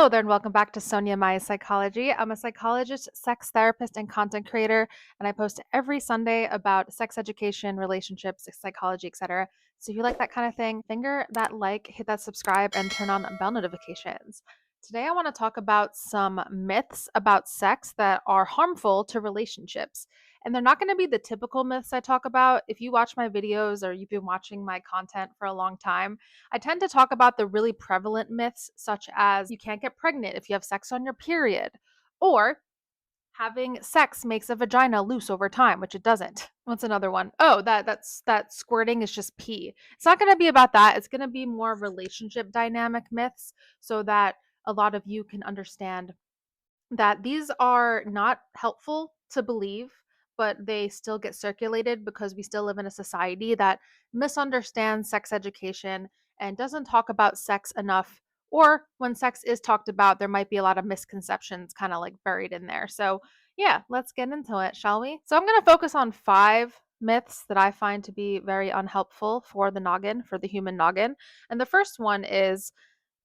Hello there, and welcome back to Sonya Maya Psychology. I'm a psychologist, sex therapist, and content creator, and I post every Sunday about sex education, relationships, psychology, etc. So if you like that kind of thing, finger that like, hit that subscribe, and turn on bell notifications. Today, I want to talk about some myths about sex that are harmful to relationships. And they're not going to be the typical myths I talk about. If you watch my videos or you've been watching my content for a long time, I tend to talk about the really prevalent myths, such as you can't get pregnant if you have sex on your period, or having sex makes a vagina loose over time, which it doesn't. What's another one? Oh, that squirting is just pee. It's not going to be about that. It's going to be more relationship dynamic myths, so that a lot of you can understand that these are not helpful to believe, but they still get circulated because we still live in a society that misunderstands sex education and doesn't talk about sex enough. Or when sex is talked about, there might be a lot of misconceptions kind of like buried in there. So, yeah, let's get into it, shall we? So, I'm going to focus on 5 myths that I find to be very unhelpful for the noggin, for the human noggin. And the first one is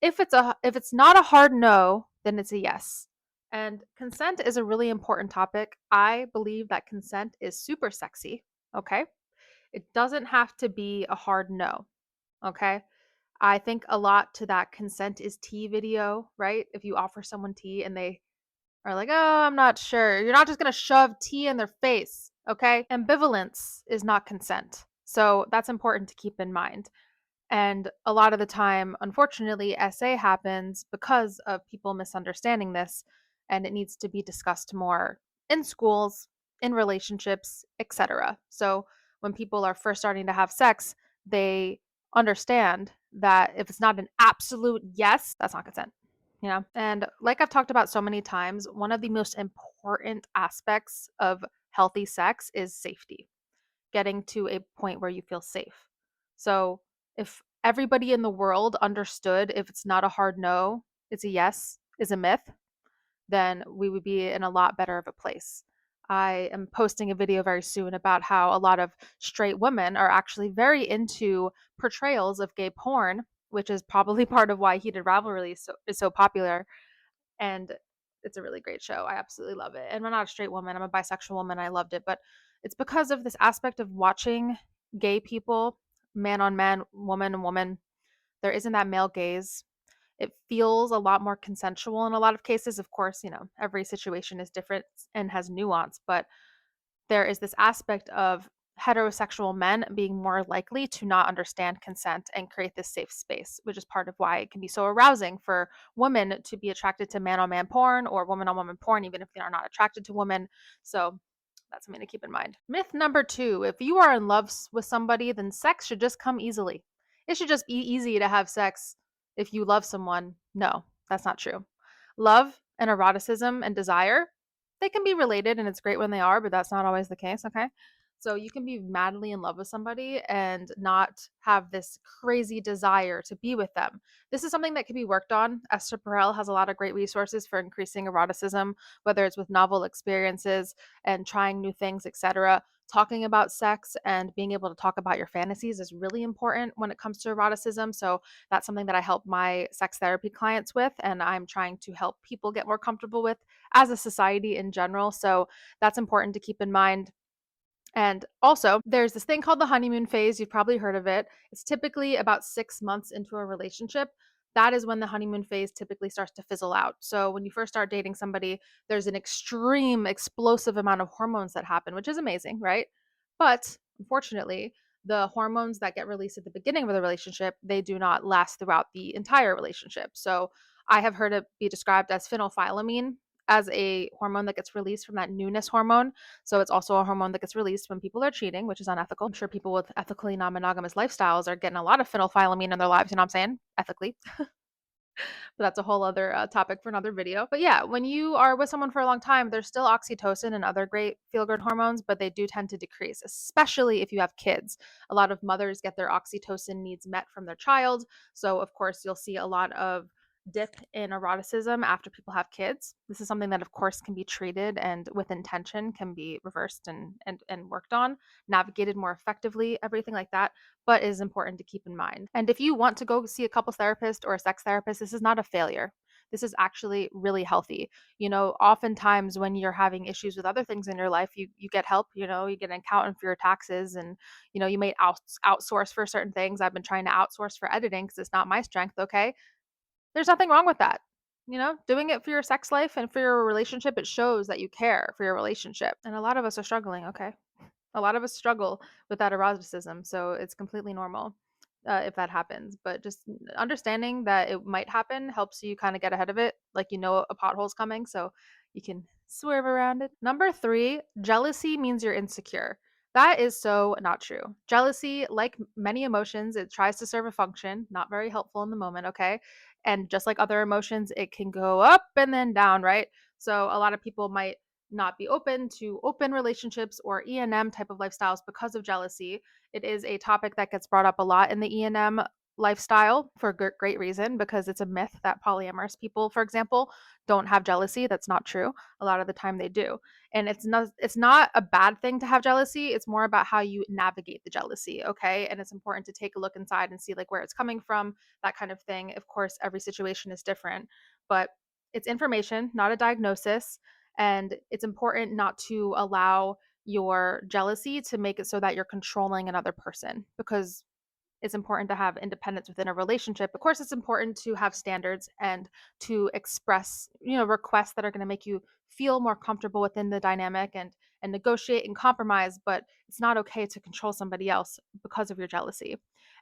if it's not a hard no, then it's a yes. And consent is a really important topic. I believe that consent is super sexy, okay? It doesn't have to be a hard no, okay? I think a lot to that consent is tea video, right? If you offer someone tea and they are like, "Oh, I'm not sure." You're not just going to shove tea in their face, okay? Ambivalence is not consent. So that's important to keep in mind. And a lot of the time, unfortunately, SA happens because of people misunderstanding this, and it needs to be discussed more in schools, in relationships, etc. So when people are first starting to have sex, they understand that if it's not an absolute yes, that's not consent. And like I've talked about so many times, one of the most important aspects of healthy sex is safety, getting to a point where you feel safe. So if everybody in the world understood if it's not a hard no, it's a yes, is a myth, then we would be in a lot better of a place. I am posting a video very soon about how a lot of straight women are actually very into portrayals of gay porn, which is probably part of why Heated Rivalry is so popular. And it's a really great show. I absolutely love it. And I'm not a straight woman, I'm a bisexual woman. I loved it, but it's because of this aspect of watching gay people, man on man, woman on woman. There isn't that male gaze. It feels a lot more consensual in a lot of cases. Of course, every situation is different and has nuance, but there is this aspect of heterosexual men being more likely to not understand consent and create this safe space, which is part of why it can be so arousing for women to be attracted to man on man porn or woman on woman porn, even if they are not attracted to women. So that's something to keep in mind. Myth number 2: if you are in love with somebody, then sex should just come easily. It should just be easy to have sex if you love someone. No, that's not true. Love and eroticism and desire, they can be related, and it's great when they are, but that's not always the case, okay? So you can be madly in love with somebody and not have this crazy desire to be with them. This is something that can be worked on. Esther Perel has a lot of great resources for increasing eroticism, whether it's with novel experiences and trying new things, etc. Talking about sex and being able to talk about your fantasies is really important when it comes to eroticism. So that's something that I help my sex therapy clients with, and I'm trying to help people get more comfortable with as a society in general. So that's important to keep in mind. And also, there's this thing called the honeymoon phase. You've probably heard of it. It's typically about 6 months into a relationship. That is when the honeymoon phase typically starts to fizzle out. So, when you first start dating somebody, there's an extreme, explosive amount of hormones that happen, which is amazing, right? But unfortunately, the hormones that get released at the beginning of the relationship, they do not last throughout the entire relationship. So, I have heard it be described as phenolphthaleamine as a hormone that gets released from that newness hormone. So it's also a hormone that gets released when people are cheating, which is unethical. I'm sure people with ethically non-monogamous lifestyles are getting a lot of phenolphthaleamine in their lives, you know what I'm saying? Ethically. But that's a whole other topic for another video. But yeah, when you are with someone for a long time, there's still oxytocin and other great feel-good hormones, but they do tend to decrease, especially if you have kids. A lot of mothers get their oxytocin needs met from their child. So of course, you'll see a lot of dip in eroticism after people have kids. This is something that of course can be treated and with intention can be reversed and worked on, navigated more effectively, everything like that, but is important to keep in mind. And if you want to go see a couples therapist or a sex therapist, this is not a failure. this is actually really healthy. Oftentimes when you're having issues with other things in your life, you get help. You get an accountant for your taxes, and you may outsource for certain things. I've been trying to outsource for editing because it's not my strength. Okay, there's nothing wrong with that. Doing it for your sex life and for your relationship, it shows that you care for your relationship. And a lot of us are struggling. Okay, a lot of us struggle with that eroticism, so it's completely normal if that happens. But just understanding that it might happen helps you kind of get ahead of it, like a pothole's coming, so you can swerve around it. Number 3, jealousy means you're insecure. That is so not true. Jealousy, like many emotions, it tries to serve a function, not very helpful in the moment, okay? And just like other emotions, it can go up and then down, right? So a lot of people might not be open to open relationships or E&M type of lifestyles because of jealousy. It is a topic that gets brought up a lot in the E&M lifestyle for great reason, because it's a myth that polyamorous people, for example, don't have jealousy. That's not true. A lot of the time they do. And it's not a bad thing to have jealousy. It's more about how you navigate the jealousy, okay? And it's important to take a look inside and see like where it's coming from, that kind of thing. Of course, every situation is different, but it's information, not a diagnosis. And it's important not to allow your jealousy to make it so that you're controlling another person, because it's important to have independence within a relationship. Of course, it's important to have standards and to express, requests that are going to make you feel more comfortable within the dynamic, and negotiate and compromise, but it's not okay to control somebody else because of your jealousy.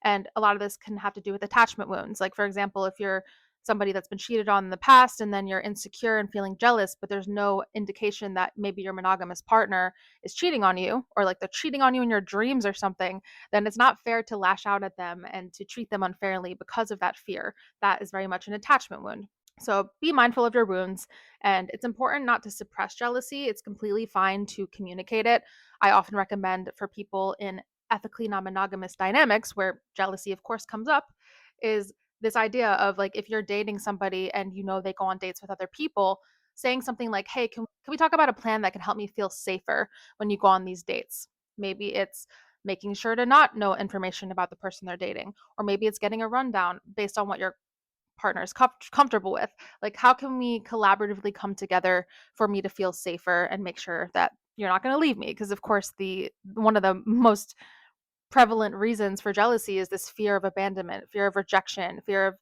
And a lot of this can have to do with attachment wounds. Like, for example, if you're somebody that's been cheated on in the past and then you're insecure and feeling jealous, but there's no indication that maybe your monogamous partner is cheating on you, or like they're cheating on you in your dreams or something, then it's not fair to lash out at them and to treat them unfairly because of that fear. That is very much an attachment wound. So be mindful of your wounds, and it's important not to suppress jealousy. It's completely fine to communicate it. I often recommend for people in ethically non-monogamous dynamics where jealousy of course comes up, is this idea of like, if you're dating somebody and they go on dates with other people, saying something like, hey, can we talk about a plan that can help me feel safer when you go on these dates? Maybe it's making sure to not know information about the person they're dating, or maybe it's getting a rundown based on what your partner is comfortable with. Like, how can we collaboratively come together for me to feel safer and make sure that you're not going to leave me? Because of course, the one of the most prevalent reasons for jealousy is this fear of abandonment, fear of rejection, fear of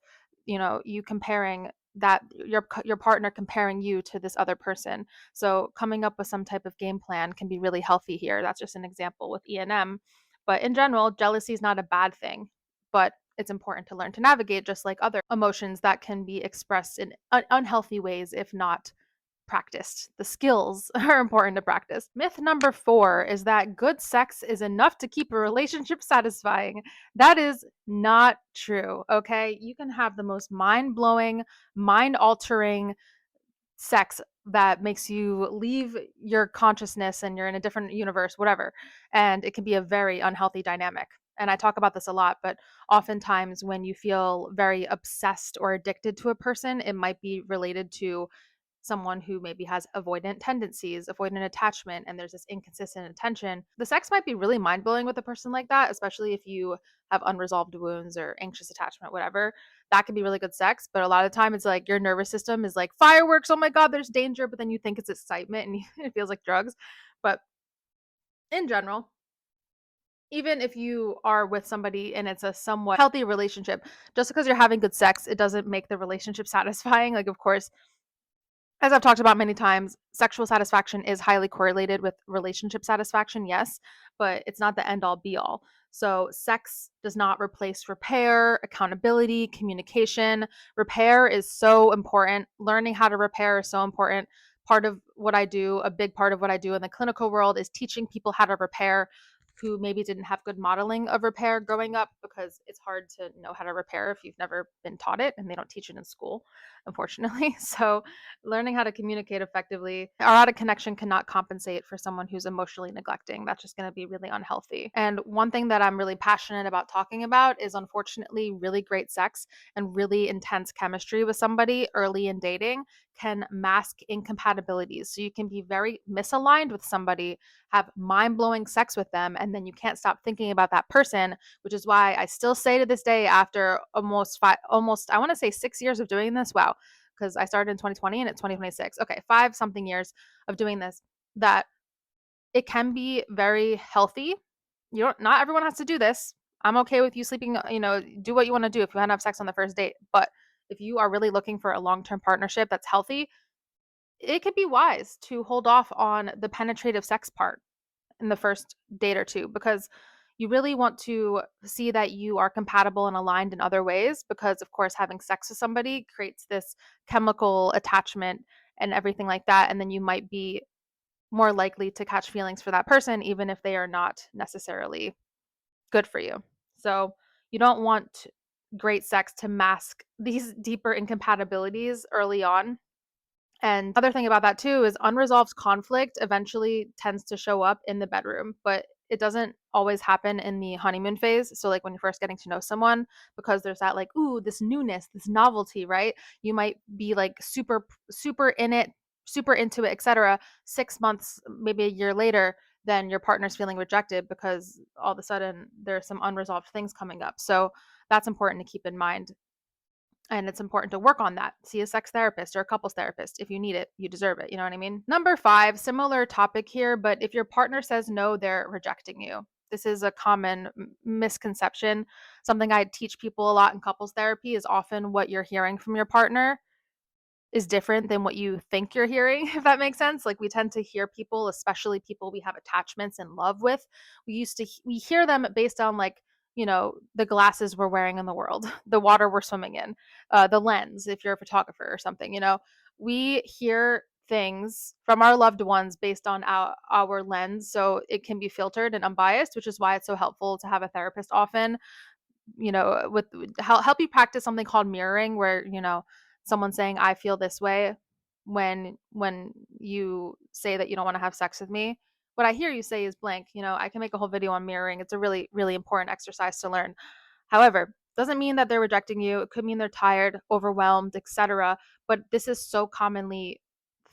you comparing that, your partner comparing you to this other person. So coming up with some type of game plan can be really healthy here. That's just an example with E&M, but in general, jealousy is not a bad thing, but it's important to learn to navigate, just like other emotions that can be expressed in unhealthy ways if not practiced. The skills are important to practice. Myth number 4 is that good sex is enough to keep a relationship satisfying. That is not true, okay? You can have the most mind-blowing, mind-altering sex that makes you leave your consciousness and you're in a different universe, whatever. And it can be a very unhealthy dynamic. And I talk about this a lot, but oftentimes when you feel very obsessed or addicted to a person, it might be related to someone who maybe has avoidant tendencies, avoidant attachment, and there's this inconsistent attention. The sex might be really mind blowing with a person like that, especially if you have unresolved wounds or anxious attachment, whatever. That can be really good sex, but a lot of the time it's like your nervous system is like fireworks. Oh my God, there's danger. But then you think it's excitement and it feels like drugs. But in general, even if you are with somebody and it's a somewhat healthy relationship, just because you're having good sex, it doesn't make the relationship satisfying. Like, of course, as I've talked about many times, sexual satisfaction is highly correlated with relationship satisfaction, yes, but it's not the end all be all. So, sex does not replace repair, accountability, communication. Repair is so important. Learning how to repair is so important. Part of what I do, a big part of what I do in the clinical world, is teaching people how to repair who maybe didn't have good modeling of repair growing up, because it's hard to know how to repair if you've never been taught it, and they don't teach it in school, unfortunately. So, learning how to communicate effectively. Erotic connection cannot compensate for someone who's emotionally neglecting. That's just going to be really unhealthy. And one thing that I'm really passionate about talking about is, unfortunately, really great sex and really intense chemistry with somebody early in dating can mask incompatibilities. So you can be very misaligned with somebody, have mind-blowing sex with them, and then you can't stop thinking about that person, which is why I still say to this day, after almost I want to say 6 years of doing this, wow, because I started in 2020 and it's 2026. Okay, 5 something years of doing this, that it can be very healthy. Not everyone has to do this. I'm okay with you sleeping, do what you want to do if you want to have sex on the first date. But if you are really looking for a long-term partnership that's healthy, it could be wise to hold off on the penetrative sex part in the first date or two, because you really want to see that you are compatible and aligned in other ways, because of course having sex with somebody creates this chemical attachment and everything like that, and then you might be more likely to catch feelings for that person even if they are not necessarily good for you. So you don't want great sex to mask these deeper incompatibilities early on. And other thing about that too is unresolved conflict eventually tends to show up in the bedroom, but it doesn't always happen in the honeymoon phase. So like when you're first getting to know someone, because there's that like, ooh, this newness, this novelty, right? You might be like super in it, super into it, etc. 6 months, maybe a year later, then your partner's feeling rejected because all of a sudden there's some unresolved things coming up. So that's important to keep in mind, and it's important to work on that. See a sex therapist or a couples therapist. If you need it, you deserve it. You know what I mean? Number 5, similar topic here, but if your partner says no, they're rejecting you. This is a common misconception. Something I teach people a lot in couples therapy is often what you're hearing from your partner is different than what you think you're hearing, if that makes sense. Like we tend to hear people, especially people we have attachments and love with. We hear them based on like, the glasses we're wearing in the world, the water we're swimming in, the lens, if you're a photographer or something, we hear things from our loved ones based on our lens. So it can be filtered and unbiased, which is why it's so helpful to have a therapist often, with help you practice something called mirroring, where someone saying I feel this way when you say that you don't want to have sex with me. What I hear you say is blank. I can make a whole video on mirroring. It's a really really important exercise to learn. However, doesn't mean that they're rejecting you. It could mean they're tired, overwhelmed, etc. But this is so commonly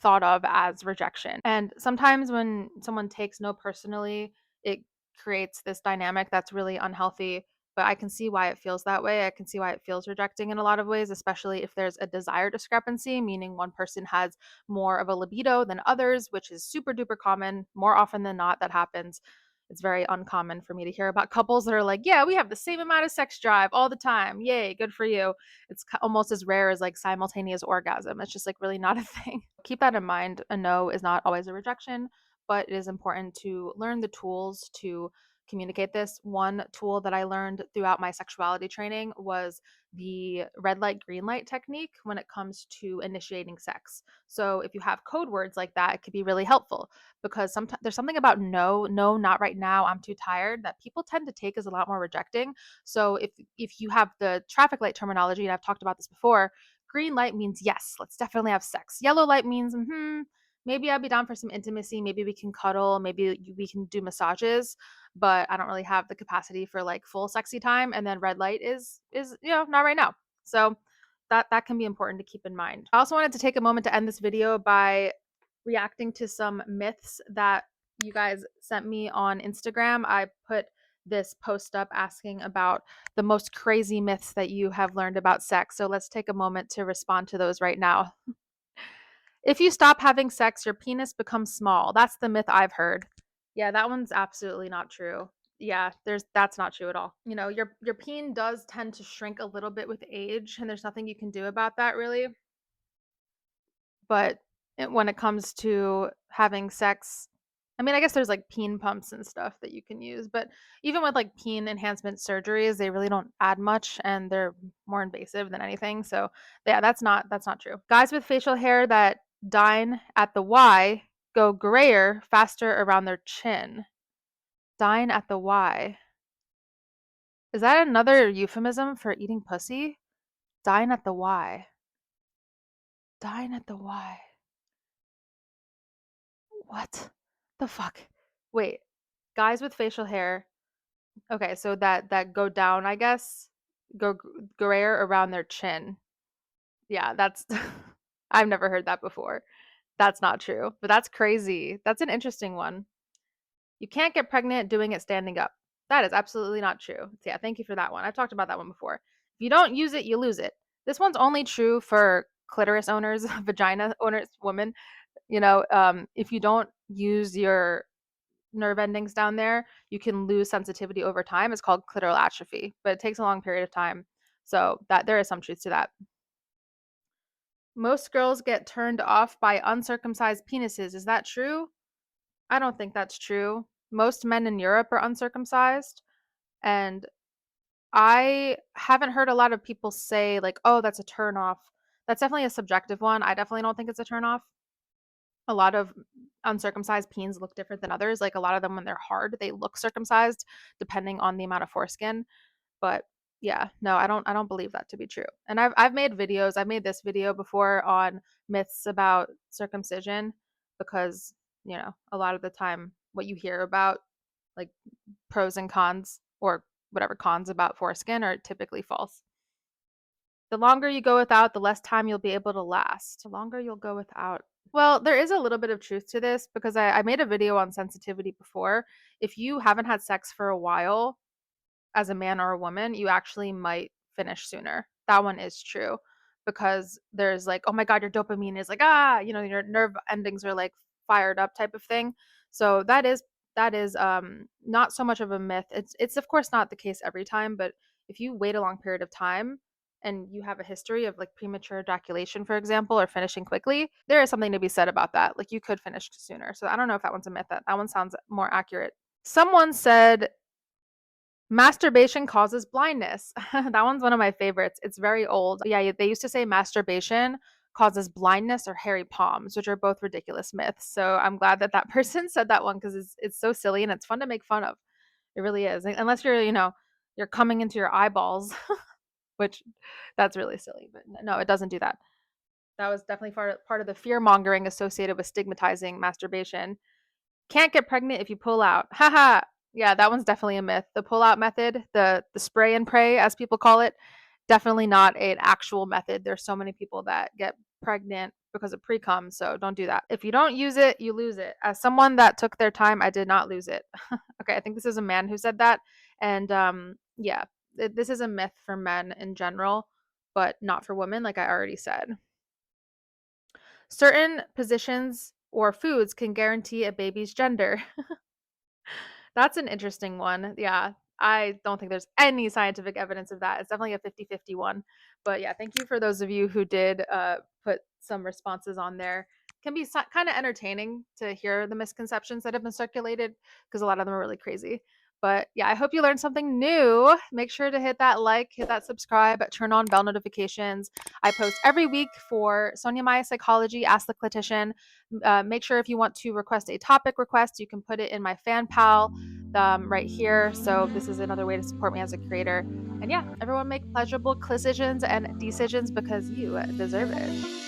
thought of as rejection. And sometimes when someone takes no personally, it creates this dynamic that's really unhealthy. But I can see why it feels that way. I can see why it feels rejecting in a lot of ways, especially if there's a desire discrepancy, meaning one person has more of a libido than others, which is super duper common. More often than not, that happens. It's very uncommon for me to hear about couples that are like, yeah, we have the same amount of sex drive all the time. Yay, good for you. It's almost as rare as like simultaneous orgasm. It's just like really not a thing. Keep that in mind. A no is not always a rejection, but it is important to learn the tools to communicate this. One tool that I learned throughout my sexuality training was the red light, green light technique when it comes to initiating sex. So if you have code words like that, it could be really helpful, because sometimes there's something about no, no, not right now, I'm too tired, that people tend to take as a lot more rejecting. So if you have the traffic light terminology, and I've talked about this before, green light means yes, let's definitely have sex. Yellow light means maybe I'll be down for some intimacy, maybe we can cuddle, maybe we can do massages, but I don't really have the capacity for like full sexy time. And then red light is not right now. So that can be important to keep in mind. I also wanted to take a moment to end this video by reacting to some myths that you guys sent me on Instagram. I put this post up asking about the most crazy myths that you have learned about sex. So let's take a moment to respond to those right now. If you stop having sex, your penis becomes small. That's the myth I've heard. Yeah, that one's absolutely not true. Yeah, that's not true at all. Your peen does tend to shrink a little bit with age, and there's nothing you can do about that really. But when it comes to having sex, I mean, I guess there's like peen pumps and stuff that you can use, but even with like peen enhancement surgeries, they really don't add much and they're more invasive than anything. So, yeah, that's not true. Guys with facial hair that dine at the Y go grayer faster around their chin. Dine at the Y. Is that another euphemism for eating pussy? Dine at the Y. Dine at the Y. What the fuck? Wait, guys with facial hair. Okay, so that go down, I guess, grayer around their chin. Yeah, that's I've never heard that before. That's not true, but that's crazy. That's an interesting one. You can't get pregnant doing it standing up. That is absolutely not true. So yeah, thank you for that one. I've talked about that one before. If you don't use it, you lose it. This one's only true for clitoris owners, vagina owners, women, if you don't use your nerve endings down there, you can lose sensitivity over time. It's called clitoral atrophy, but it takes a long period of time. So that there is some truth to that. Most girls get turned off by uncircumcised penises. Is that true? I don't think that's true. Most men in Europe are uncircumcised, and I haven't heard a lot of people say like, "Oh, that's a turn off." That's definitely a subjective one. I definitely don't think it's a turn off. A lot of uncircumcised peens look different than others. Like a lot of them when they're hard, they look circumcised depending on the amount of foreskin. But yeah, no, I don't believe that to be true. And I've made videos. I've made this video before on myths about circumcision because, a lot of the time what you hear about like pros and cons or whatever cons about foreskin are typically false. The longer you go without, the less time you'll be able to last. The longer you'll go without. Well, there is a little bit of truth to this because I made a video on sensitivity before. If you haven't had sex for a while, as a man or a woman, you actually might finish sooner. That one is true because there's like, oh my God, your dopamine is like, your nerve endings are like fired up type of thing. So that is not so much of a myth. It's of course not the case every time, but if you wait a long period of time and you have a history of like premature ejaculation, for example, or finishing quickly, there is something to be said about that. Like you could finish sooner. So I don't know if that one's a myth. That one sounds more accurate. Someone said masturbation causes blindness. That one's one of my favorites. It's very old. Yeah, they used to say masturbation causes blindness or hairy palms, which are both ridiculous myths. So I'm glad that that person said that one because it's so silly and it's fun to make fun of. It really is. Unless you're coming into your eyeballs, which that's really silly. But no, it doesn't do that. That was definitely part of the fear mongering associated with stigmatizing masturbation. Can't get pregnant if you pull out. Haha. Yeah, that one's definitely a myth. The pull out method, the spray and pray as people call it, definitely not an actual method. There's so many people that get pregnant because of pre-cum, so don't do that. If you don't use it, you lose it. As someone that took their time, I did not lose it. Okay, I think this is a man who said that. And yeah, this is a myth for men in general, but not for women like I already said. Certain positions or foods can guarantee a baby's gender. That's an interesting one. Yeah. I don't think there's any scientific evidence of that. It's definitely a 50-50 one. But yeah, thank you for those of you who did put some responses on there. It can be kind of entertaining to hear the misconceptions that have been circulated because a lot of them are really crazy. But yeah, I hope you learned something new. Make sure to hit that like, hit that subscribe, turn on bell notifications. I post every week for Sonya Maya Psychology, Ask the Clinician. Make sure if you want to request a topic request, you can put it in my fan pal right here. So this is another way to support me as a creator. And yeah, everyone make pleasurable decisions and decisions because you deserve it.